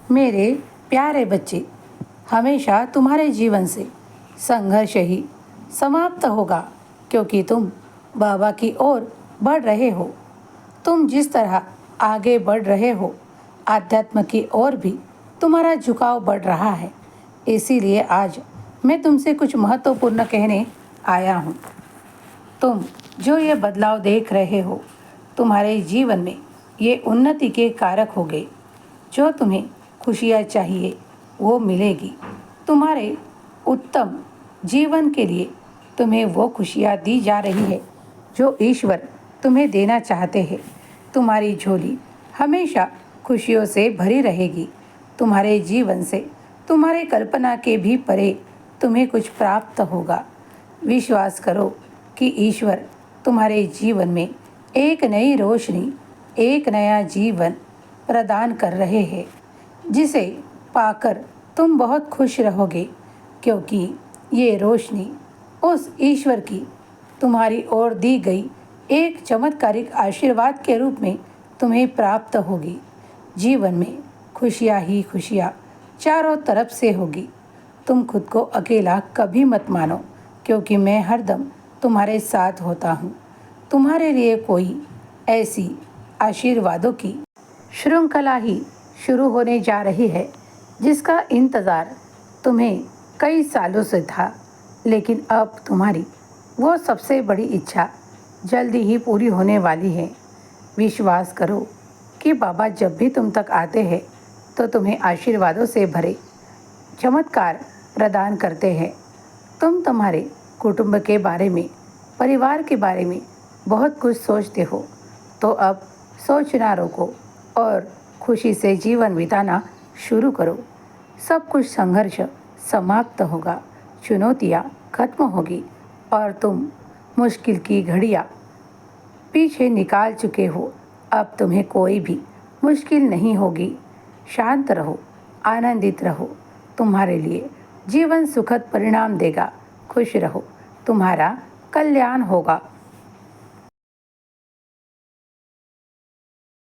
मेरे प्यारे बच्चे, हमेशा तुम्हारे जीवन से संघर्ष ही समाप्त होगा, क्योंकि तुम बाबा की ओर बढ़ रहे हो। तुम जिस तरह आगे बढ़ रहे हो, आध्यात्म की ओर भी तुम्हारा झुकाव बढ़ रहा है। इसीलिए आज मैं तुमसे कुछ महत्वपूर्ण कहने आया हूँ। तुम जो ये बदलाव देख रहे हो, तुम्हारे जीवन में ये उन्नति के कारक हो गए। जो तुम्हें खुशियाँ चाहिए वो मिलेगी। तुम्हारे उत्तम जीवन के लिए तुम्हें वो खुशियाँ दी जा रही है जो ईश्वर तुम्हें देना चाहते हैं। तुम्हारी झोली हमेशा खुशियों से भरी रहेगी। तुम्हारे जीवन से, तुम्हारे कल्पना के भी परे तुम्हें कुछ प्राप्त होगा। विश्वास करो कि ईश्वर तुम्हारे जीवन में एक नई रोशनी, एक नया जीवन प्रदान कर रहे हैं, जिसे पाकर तुम बहुत खुश रहोगे, क्योंकि ये रोशनी उस ईश्वर की तुम्हारी ओर दी गई एक चमत्कारिक आशीर्वाद के रूप में तुम्हें प्राप्त होगी। जीवन में खुशियाँ ही खुशियाँ चारों तरफ से होगी। तुम खुद को अकेला कभी मत मानो, क्योंकि मैं हरदम तुम्हारे साथ होता हूँ। तुम्हारे लिए कोई ऐसी आशीर्वादों की श्रृंखला ही शुरू होने जा रही है जिसका इंतज़ार तुम्हें कई सालों से था, लेकिन अब तुम्हारी वो सबसे बड़ी इच्छा जल्दी ही पूरी होने वाली है। विश्वास करो कि बाबा जब भी तुम तक आते हैं तो तुम्हें आशीर्वादों से भरे चमत्कार प्रदान करते हैं। तुम तुम्हारे कुटुंब के बारे में, परिवार के बारे में बहुत कुछ सोचते हो, तो अब सोचना रोको और खुशी से जीवन बिताना शुरू करो। सब कुछ संघर्ष समाप्त होगा, चुनौतियाँ खत्म होगी और तुम मुश्किल की घड़ियाँ पीछे निकाल चुके हो। अब तुम्हें कोई भी मुश्किल नहीं होगी। शांत रहो, आनंदित रहो। तुम्हारे लिए जीवन सुखद परिणाम देगा। खुश रहो, तुम्हारा कल्याण होगा।